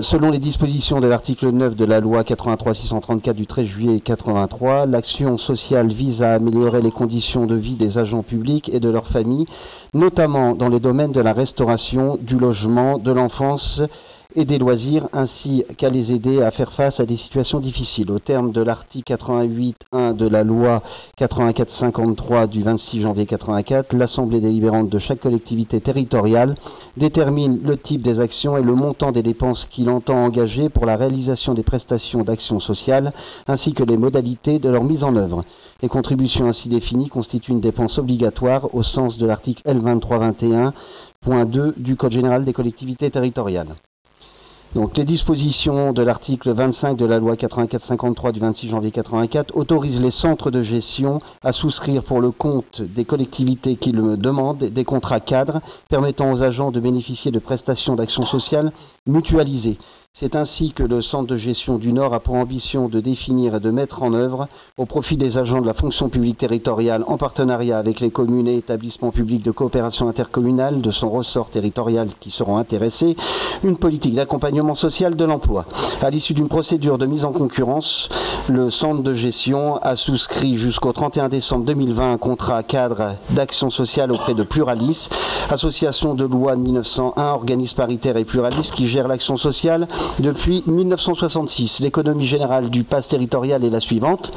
Speaker 6: selon les dispositions de l'article 9 de la loi 83-634 du 13 juillet 83, l'action sociale vise à améliorer les conditions de vie des agents publics et de leurs familles, notamment dans les domaines de la restauration, du logement, de l'enfance et des loisirs, ainsi qu'à les aider à faire face à des situations difficiles. Au terme de l'article 88.1 de la loi 84-53 du 26 janvier 84, l'Assemblée délibérante de chaque collectivité territoriale détermine le type des actions et le montant des dépenses qu'il entend engager pour la réalisation des prestations d'action sociale, ainsi que les modalités de leur mise en œuvre. Les contributions ainsi définies constituent une dépense obligatoire au sens de l'article L2321.2 du Code général des collectivités territoriales. Donc, les dispositions de l'article 25 de la loi 84-53 du 26 janvier 84 autorisent les centres de gestion à souscrire pour le compte des collectivités qui le demandent des contrats cadres permettant aux agents de bénéficier de prestations d'action sociale mutualisées. C'est ainsi que le centre de gestion du Nord a pour ambition de définir et de mettre en œuvre, au profit des agents de la fonction publique territoriale, en partenariat avec les communes et établissements publics de coopération intercommunale de son ressort territorial qui seront intéressés, une politique d'accompagnement social de l'emploi. À l'issue d'une procédure de mise en concurrence, le centre de gestion a souscrit jusqu'au 31 décembre 2020 un contrat cadre d'action sociale auprès de Pluralis, association de loi de 1901, organisme paritaire et pluraliste qui gère l'action sociale depuis 1966. L'économie générale du pass territorial est la suivante.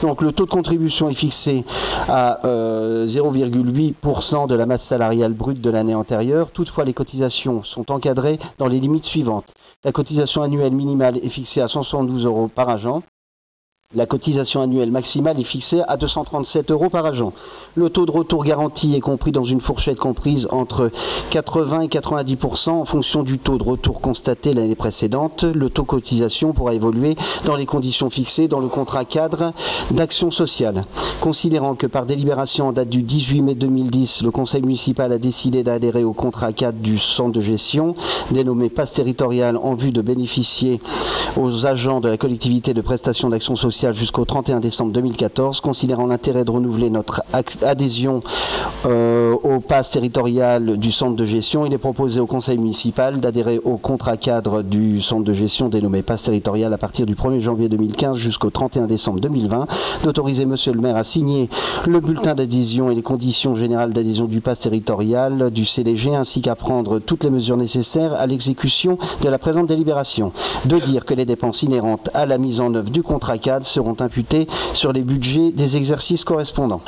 Speaker 6: Donc le taux de contribution est fixé à 0,8% de la masse salariale brute de l'année antérieure. Toutefois, les cotisations sont encadrées dans les limites suivantes. La cotisation annuelle minimale est fixée à 172 € par agent. La cotisation annuelle maximale est fixée à 237 € par agent. Le taux de retour garanti est compris dans une fourchette comprise entre 80 et 90% en fonction du taux de retour constaté l'année précédente. Le taux de cotisation pourra évoluer dans les conditions fixées dans le contrat cadre d'action sociale. Considérant que par délibération en date du 18 mai 2010, le conseil municipal a décidé d'adhérer au contrat cadre du centre de gestion, dénommé pass territorial, en vue de bénéficier aux agents de la collectivité de prestations d'action sociale social jusqu'au 31 décembre 2014. Considérant l'intérêt de renouveler notre adhésion au pass territorial du centre de gestion, il est proposé au conseil municipal d'adhérer au contrat cadre du centre de gestion dénommé pass territorial à partir du 1er janvier 2015 jusqu'au 31 décembre 2020, d'autoriser monsieur le maire à signer le bulletin d'adhésion et les conditions générales d'adhésion du pass territorial du CDG, ainsi qu'à prendre toutes les mesures nécessaires à l'exécution de la présente délibération. De dire que les dépenses inhérentes à la mise en œuvre du contrat cadre seront imputées sur les budgets des exercices correspondants.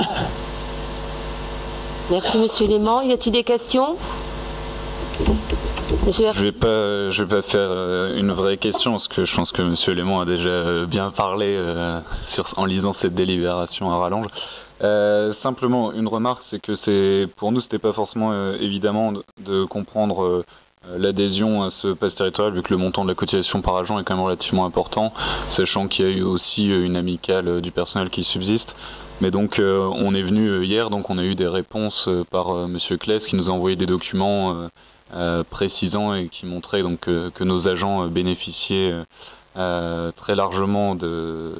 Speaker 1: Merci Monsieur Léman. Y a-t-il des questions? Monsieur
Speaker 3: Je vais pas faire une vraie question parce que je pense que Monsieur Léman a déjà bien parlé en lisant cette délibération à rallonge. Simplement une remarque, c'est que pour nous c'était pas forcément évidemment de comprendre l'adhésion à ce pass territorial vu que le montant de la cotisation par agent est quand même relativement important, sachant qu'il y a eu aussi une amicale du personnel qui subsiste. Mais donc on est venu hier, donc on a eu des réponses par Monsieur Claes qui nous a envoyé des documents précisant et qui montraient donc que nos agents bénéficiaient très largement de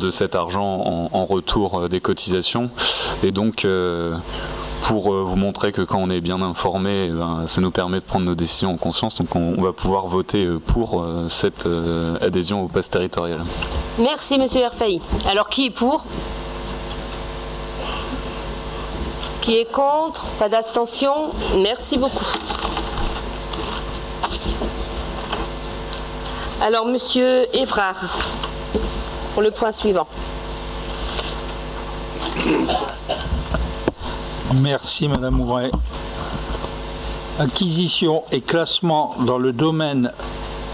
Speaker 3: cet argent en retour des cotisations. Et donc pour vous montrer que quand on est bien informé, ça nous permet de prendre nos décisions en conscience. Donc on va pouvoir voter pour cette adhésion au pass territorial.
Speaker 1: Merci Monsieur Verfailly. Alors qui est pour? Qui est contre? Pas d'abstention? Merci beaucoup. Alors Monsieur Évrard, pour le point suivant.
Speaker 8: Merci Madame Ouvray. Acquisition et classement dans le domaine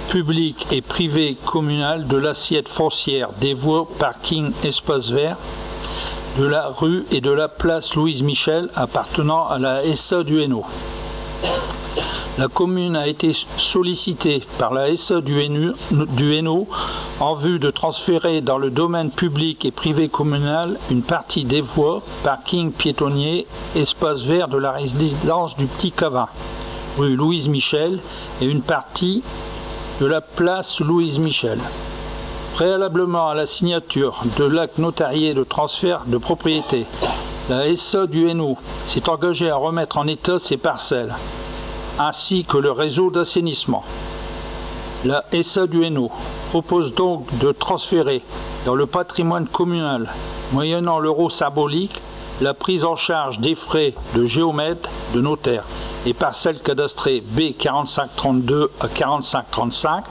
Speaker 8: public et privé communal de l'assiette foncière des voies, parking, espace vert, de la rue et de la place Louise Michel appartenant à la SE du Hainaut. La commune a été sollicitée par la SE du Hainaut en vue de transférer dans le domaine public et privé communal une partie des voies, parking piétonnier, espace vert de la résidence du Petit Cavin, rue Louise Michel, et une partie de la place Louise Michel. Préalablement à la signature de l'acte notarié de transfert de propriété, la SE du Hainaut s'est engagée à remettre en état ces parcelles, ainsi que le réseau d'assainissement. La SE du Hainaut propose donc de transférer dans le patrimoine communal, moyennant l'euro symbolique, la prise en charge des frais de géomètre, de notaire, et parcelles cadastrées B4532 à 4535,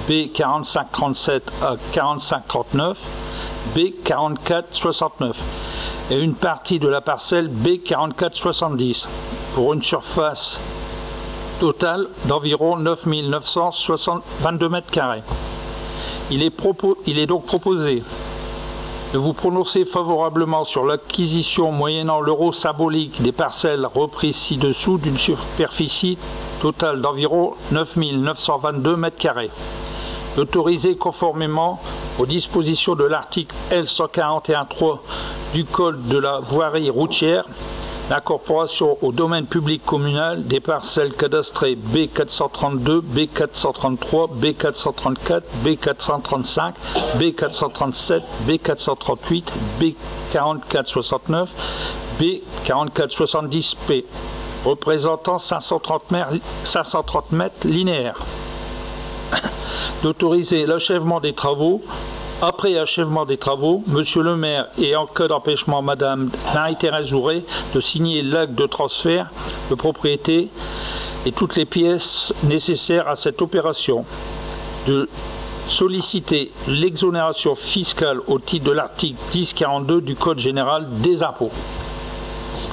Speaker 8: B4537 à 4539, B4469 et une partie de la parcelle B4470 pour une surface totale d'environ 9 922 m². Il est donc proposé de vous prononcer favorablement sur l'acquisition moyennant l'euro symbolique des parcelles reprises ci-dessous d'une superficie totale d'environ 9 922 m². D'autoriser conformément aux dispositions de l'article L141.3 du Code de la voirie routière l'incorporation au domaine public communal des parcelles cadastrées B432, B433, B434, B435, B437, B438, B4469, B4470P, représentant 530 mètres linéaires. D'autoriser l'achèvement des travaux. Après achèvement des travaux, Monsieur le maire et en cas d'empêchement Madame Marie-Thérèse Ouret de signer l'acte de transfert de propriété et toutes les pièces nécessaires à cette opération. De solliciter l'exonération fiscale au titre de l'article 1042 du Code général des impôts.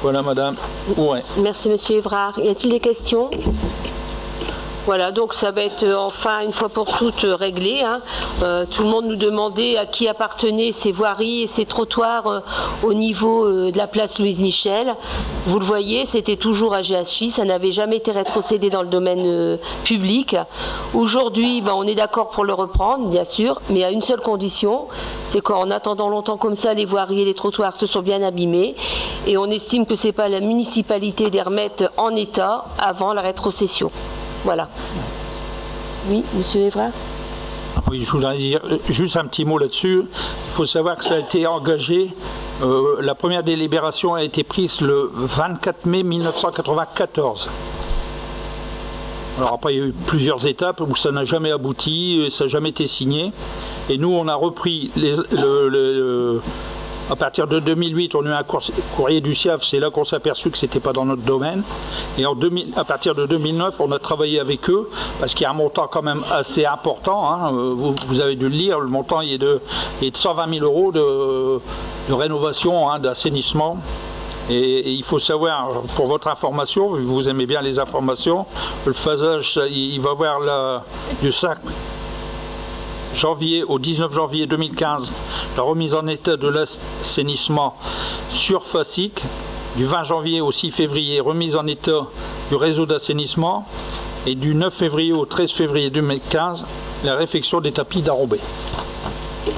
Speaker 8: Voilà Madame Ouret.
Speaker 1: Merci Monsieur Évrard. Y a-t-il des questions ? Voilà, donc ça va être enfin une fois pour toutes réglé. Tout le monde nous demandait à qui appartenaient ces voiries et ces trottoirs au niveau de la place Louise Michel. Vous le voyez, c'était toujours à GHI, ça n'avait jamais été rétrocédé dans le domaine public. Aujourd'hui, on est d'accord pour le reprendre, bien sûr, mais à une seule condition, c'est qu'en attendant longtemps comme ça, les voiries et les trottoirs se sont bien abîmés et on estime que ce n'est pas la municipalité de les remettre en état avant la rétrocession. Voilà. Oui, Monsieur Évrard ?
Speaker 8: Oui, je voudrais dire juste un petit mot là-dessus. Il faut savoir que ça a été engagé, la première délibération a été prise le 24 mai 1994. Alors après, il y a eu plusieurs étapes où ça n'a jamais abouti, ça n'a jamais été signé. Et nous, on a repris à partir de 2008, on a eu un courrier du SIAF, c'est là qu'on s'est aperçu que ce n'était pas dans notre domaine. Et à partir de 2009, on a travaillé avec eux, parce qu'il y a un montant quand même assez important. Hein. Vous avez dû le lire, le montant il est de 120 000 euros de rénovation, hein, d'assainissement. Et il faut savoir, pour votre information, vu que vous aimez bien les informations, le phasage, il va avoir du 5 janvier au 19 janvier 2015, la remise en état de l'assainissement surfacique. Du 20 janvier au 6 février, remise en état du réseau d'assainissement. Et du 9 février au 13 février 2015, la réfection des tapis d'Arrobé.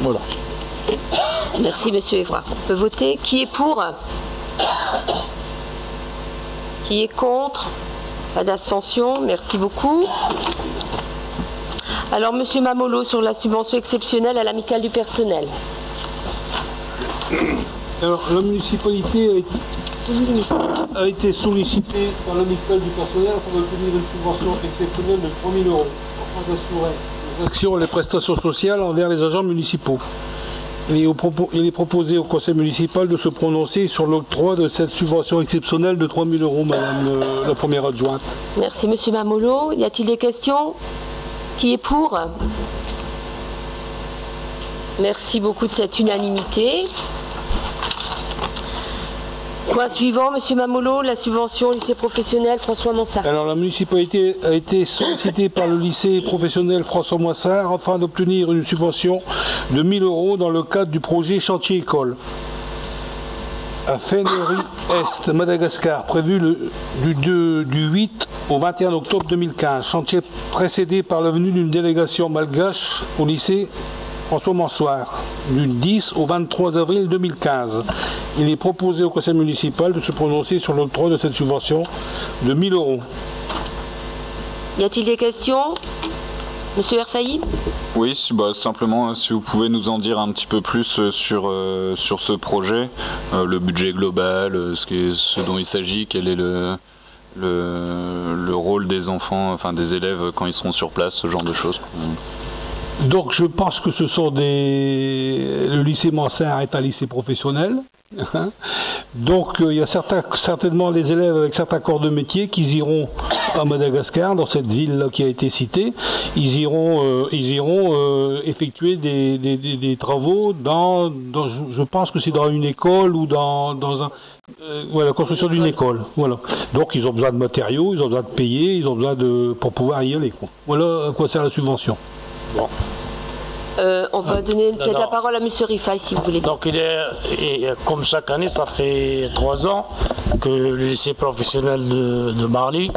Speaker 8: Voilà.
Speaker 1: Merci, monsieur Evra. On peut voter. Qui est pour? Qui est contre? Pas d'abstention. Merci beaucoup. Alors, monsieur Mamolo, sur la subvention exceptionnelle à l'amicale du personnel.
Speaker 5: Alors, la municipalité a été sollicitée par l'amicale du personnel pour obtenir une subvention exceptionnelle de 3 000 euros afin d'assurer les actions et les prestations sociales envers les agents municipaux. Il est proposé au conseil municipal de se prononcer sur l'octroi de cette subvention exceptionnelle de 3 000 euros, madame la première adjointe.
Speaker 1: Merci, monsieur Mamolo. Y a-t-il des questions? Qui est pour? Merci beaucoup de cette unanimité. Point suivant, monsieur Mamolo, la subvention au lycée professionnel François Mansart.
Speaker 5: Alors, la municipalité a été sollicitée par le lycée professionnel François Mansart afin d'obtenir une subvention de 1 000 euros dans le cadre du projet Chantier École à Fennery-Est, Madagascar, prévu du 8 au 21 octobre 2015. Chantier précédé par la venue d'une délégation malgache au lycée François Mansart, du 10 au 23 avril 2015. Il est proposé au conseil municipal de se prononcer sur l'octroi de cette subvention de 1 000 euros.
Speaker 1: Y a-t-il des questions? Monsieur Erfailly?
Speaker 3: Oui, simplement, si vous pouvez nous en dire un petit peu plus sur ce projet, le budget global, ce dont il s'agit, quel est le rôle des enfants, enfin des élèves quand ils seront sur place, ce genre de choses.
Speaker 5: Donc je pense que ce sont le lycée Mansart est un lycée professionnel. Donc il y a certainement les élèves avec certains corps de métier qui iront à Madagascar, dans cette ville-là qui a été citée. Ils iront effectuer des travaux je pense que c'est dans une école ou dans la construction d'une école. Voilà. Donc ils ont besoin de matériaux, ils ont besoin de payer, ils ont besoin pour pouvoir y aller. Voilà à quoi sert la subvention. Bon.
Speaker 1: On va donner peut-être la parole à M. Rifaille, si vous voulez.
Speaker 9: Donc, comme chaque année, ça fait 3 ans que le lycée professionnel de Marly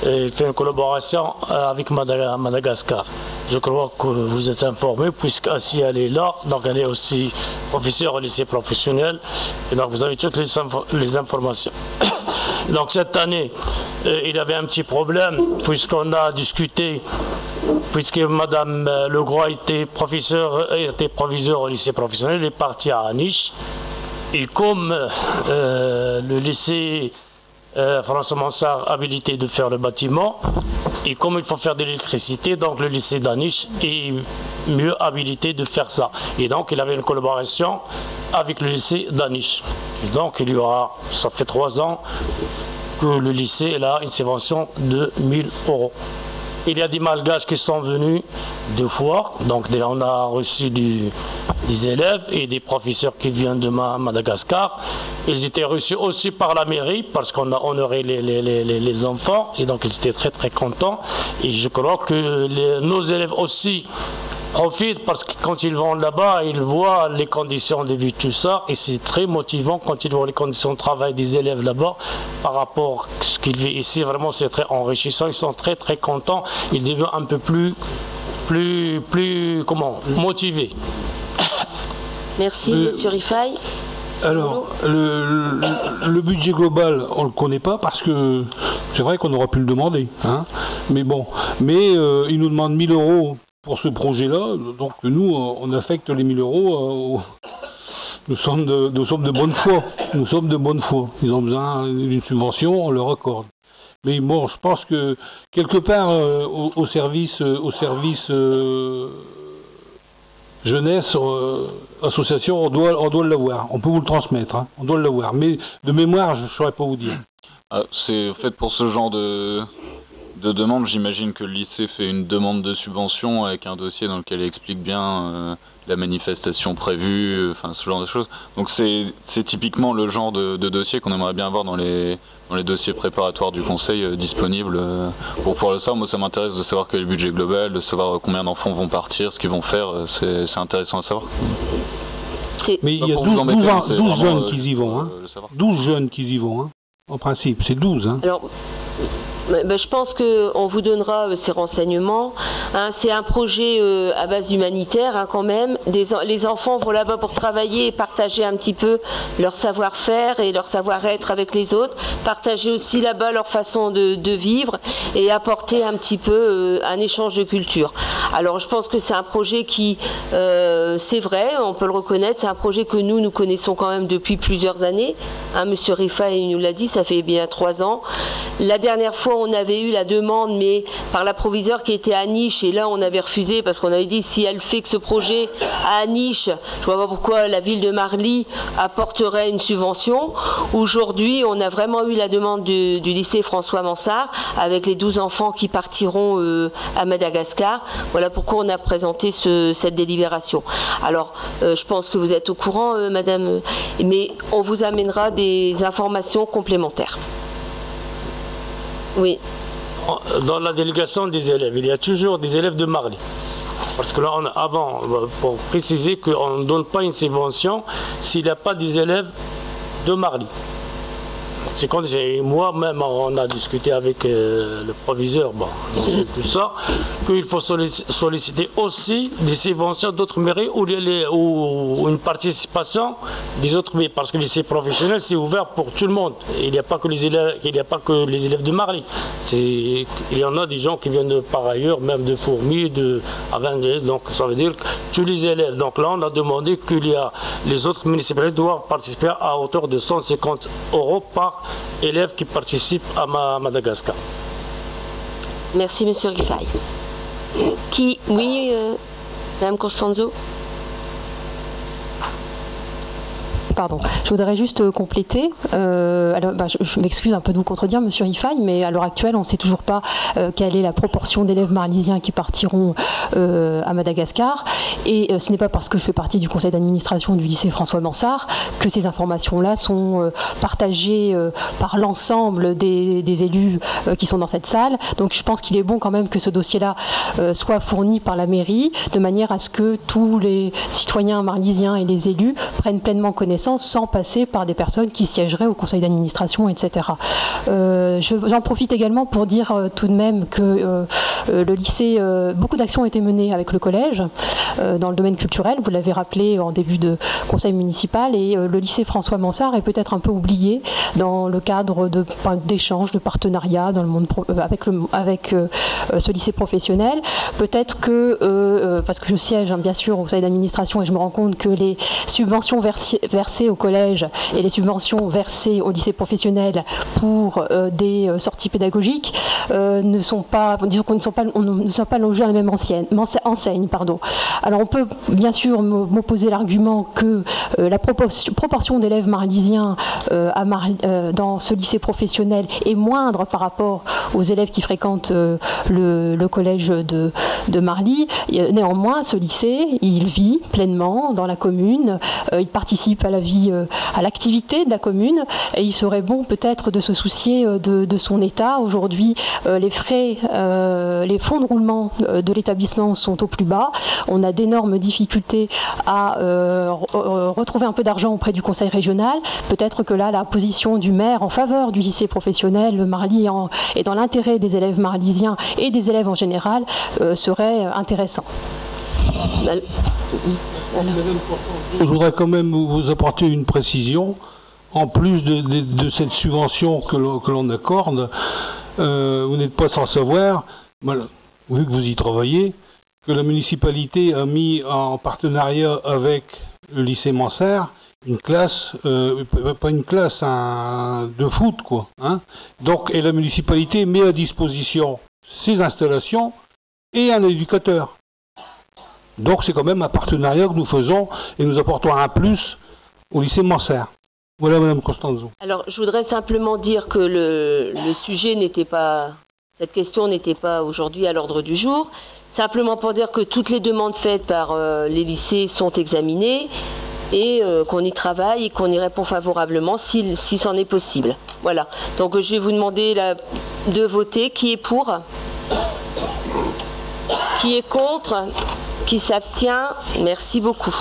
Speaker 9: fait une collaboration avec Madagascar. Je crois que vous êtes informés, puisque si elle est là, donc elle est aussi professeure au lycée professionnel, et donc vous avez toutes les informations. Donc cette année, il y avait un petit problème, puisqu'on a discuté, puisque Madame Legroy était proviseur au lycée professionnel, elle est partie à Aniche. Et comme le lycée François Mansart habilité de faire le bâtiment, et comme il faut faire de l'électricité, donc le lycée d'Aniche est mieux habilité de faire ça. Et donc il avait une collaboration avec le lycée d'Aniche. Et donc il y aura, ça fait 3 ans que le lycée a une subvention de 1 000 euros. Il y a des malgaches qui sont venus 2 fois, donc on a reçu des élèves et des professeurs qui viennent de Madagascar. Ils étaient reçus aussi par la mairie parce qu'on a honoré les enfants et donc ils étaient très très contents. Et je crois que nos élèves aussi profitent parce que quand ils vont là-bas, ils voient les conditions de vie, tout ça, et c'est très motivant quand ils voient les conditions de travail des élèves là-bas par rapport à ce qu'ils vivent ici. Vraiment, c'est très enrichissant. Ils sont très très contents. Ils deviennent un peu plus motivés.
Speaker 1: Merci, Monsieur Rifaille.
Speaker 5: Alors, le budget global, on ne le connaît pas parce que c'est vrai qu'on aurait pu le demander. Hein, mais bon, il nous demande 1 000 euros pour ce projet-là. Donc nous, on affecte les 1000 euros. Nous sommes de bonne foi. Nous sommes de bonne foi. Ils ont besoin d'une subvention, on leur accorde. Mais bon, je pense que quelque part au service jeunesse, association, on doit l'avoir. On peut vous le transmettre, hein. On doit l'avoir. Mais de mémoire, je ne saurais pas vous dire.
Speaker 3: C'est fait pour ce genre de demande. J'imagine que le lycée fait une demande de subvention avec un dossier dans lequel il explique bien la manifestation prévue, enfin ce genre de choses. Donc c'est typiquement le genre de dossier qu'on aimerait bien avoir dans les dossiers préparatoires du conseil disponibles pour pouvoir le savoir. Moi ça m'intéresse de savoir quel est le budget global, de savoir combien d'enfants vont partir, ce qu'ils vont faire, c'est intéressant à savoir.
Speaker 5: Mais il y a 12 jeunes qui y vont, hein. 12 jeunes qui y vont, hein. En principe, c'est 12. Hein.
Speaker 1: Alors, je pense qu'on vous donnera ces renseignements. Hein, c'est un projet à base humanitaire, hein, quand même. Les enfants vont là-bas pour travailler et partager un petit peu leur savoir-faire et leur savoir-être avec les autres. Partager aussi là-bas leur façon de vivre et apporter un petit peu un échange de culture. Alors je pense que c'est un projet qui, c'est vrai, on peut le reconnaître, c'est un projet que nous connaissons quand même depuis plusieurs années. Hein, Monsieur Rifa, il nous l'a dit, ça fait bien 3 ans. La dernière fois, on avait eu la demande, mais par la proviseure qui était à Niche, et là on avait refusé parce qu'on avait dit si elle fait que ce projet à Niche, je vois pas pourquoi la ville de Marly apporterait une subvention. Aujourd'hui, on a vraiment eu la demande du lycée François Mansart avec les 12 enfants qui partiront à Madagascar. Voilà pourquoi on a présenté cette délibération. Alors, je pense que vous êtes au courant, madame, mais on vous amènera des informations complémentaires. Oui.
Speaker 9: Dans la délégation des élèves, il y a toujours des élèves de Marly. Parce que là, avant, pour préciser qu'on ne donne pas une subvention s'il n'y a pas des élèves de Marly. C'est quand moi-même, on a discuté avec le proviseur, tout ça, qu'il faut solliciter aussi des subventions d'autres mairies ou une participation des autres mairies. Parce que le lycée professionnel, c'est ouvert pour tout le monde. Il n'y a pas que les élèves de Marly. Il y en a des gens qui viennent par ailleurs, même de Fourmi, donc ça veut dire que tous les élèves. Donc là, on a demandé que les autres municipalités doivent participer à hauteur de 150 € par élèves qui participent à Madagascar.
Speaker 1: Merci, monsieur Rifaille. Oui, Madame Costanzo.
Speaker 10: Pardon, je voudrais juste compléter. Alors, je m'excuse un peu de vous contredire, monsieur Rifaille, mais à l'heure actuelle, on ne sait toujours pas quelle est la proportion d'élèves marlysiens qui partiront à Madagascar. Et ce n'est pas parce que je fais partie du conseil d'administration du lycée François Mansart que ces informations-là sont partagées par l'ensemble des élus qui sont dans cette salle. Donc je pense qu'il est bon quand même que ce dossier-là soit fourni par la mairie, de manière à ce que tous les citoyens marlysiens et les élus prennent pleinement connaissance sans passer par des personnes qui siégeraient au conseil d'administration, etc. J'en profite également pour dire tout de même que le lycée, beaucoup d'actions ont été menées avec le collège dans le domaine culturel, vous l'avez rappelé en début de conseil municipal, et le lycée François Mansart est peut-être un peu oublié dans le cadre d'échanges, de partenariats dans le monde avec ce lycée professionnel. Peut-être que, parce que je siège bien sûr au conseil d'administration et je me rends compte que les subventions versées au collège et les subventions versées au lycée professionnel pour des sorties pédagogiques ne sont pas, disons qu'on ne sont pas logés à la même enseigne. Alors on peut bien sûr m'opposer l'argument que la proportion d'élèves marlysiens dans ce lycée professionnel est moindre par rapport aux élèves qui fréquentent le collège de Marly. Néanmoins, ce lycée, il vit pleinement dans la commune, il participe à la vie, à l'activité de la commune, et il serait bon peut-être de se soucier de son état. Aujourd'hui, les fonds de roulement de l'établissement sont au plus bas. On a d'énormes difficultés à retrouver un peu d'argent auprès du conseil régional. Peut-être que là, la position du maire en faveur du lycée professionnel Marly et dans l'intérêt des élèves marlysiens et des élèves en général serait intéressant.
Speaker 5: Je voudrais quand même vous apporter une précision. En plus de cette subvention que l'on accorde, vous n'êtes pas sans savoir, vu que vous y travaillez, que la municipalité a mis en partenariat avec le lycée Manserre une classe, pas une classe, de foot, quoi. Hein. Donc, et la municipalité met à disposition ces installations et un éducateur. Donc, c'est quand même un partenariat que nous faisons et nous apportons un plus au lycée Manserre. Voilà, Madame Costanzo.
Speaker 1: Alors, je voudrais simplement dire que le sujet n'était pas, cette question n'était pas aujourd'hui à l'ordre du jour. Simplement pour dire que toutes les demandes faites par les lycées sont examinées et qu'on y travaille et qu'on y répond favorablement si c'en est possible. Voilà. Donc, je vais vous demander de voter. Qui est pour? Qui est contre? Qui s'abstient? Merci beaucoup.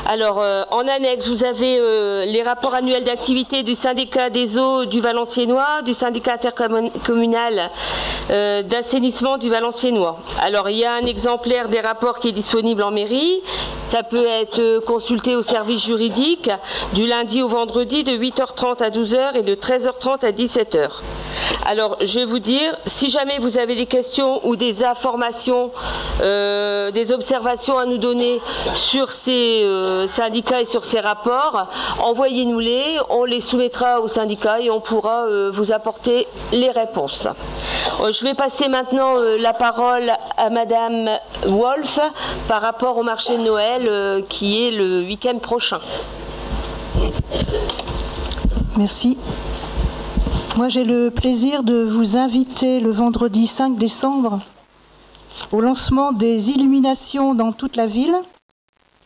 Speaker 1: Alors, en annexe, vous avez les rapports annuels d'activité du syndicat des eaux du Valenciennois, du syndicat intercommunal d'assainissement du Valenciennois. Alors, il y a un exemplaire des rapports qui est disponible en mairie. Ça peut être consulté au service juridique du lundi au vendredi de 8h30 à 12h et de 13h30 à 17h. Alors, je vais vous dire, si jamais vous avez des questions ou des informations, des observations à nous donner sur ces syndicats et sur ces rapports, envoyez-nous-les, on les soumettra au syndicat et on pourra vous apporter les réponses. Je vais passer maintenant la parole à Madame Wolf par rapport au marché de Noël qui est le week-end prochain.
Speaker 11: Merci. Moi, j'ai le plaisir de vous inviter le vendredi 5 décembre au lancement des illuminations dans toute la ville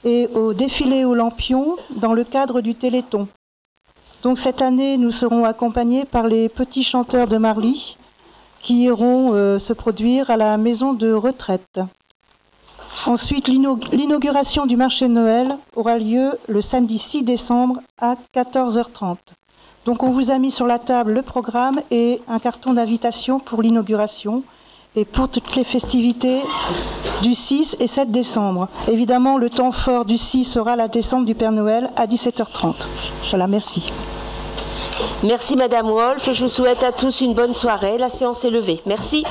Speaker 11: et au défilé aux lampions dans le cadre du Téléthon. Donc cette année, nous serons accompagnés par les petits chanteurs de Marly qui iront se produire à la maison de retraite. Ensuite, l'inauguration du marché de Noël aura lieu le samedi 6 décembre à 14h30. Donc on vous a mis sur la table le programme et un carton d'invitation pour l'inauguration et pour toutes les festivités du 6 et 7 décembre. Évidemment, le temps fort du 6 sera la descente du Père Noël à 17h30. Voilà, merci.
Speaker 1: Merci Madame Wolf et je vous souhaite à tous une bonne soirée. La séance est levée. Merci.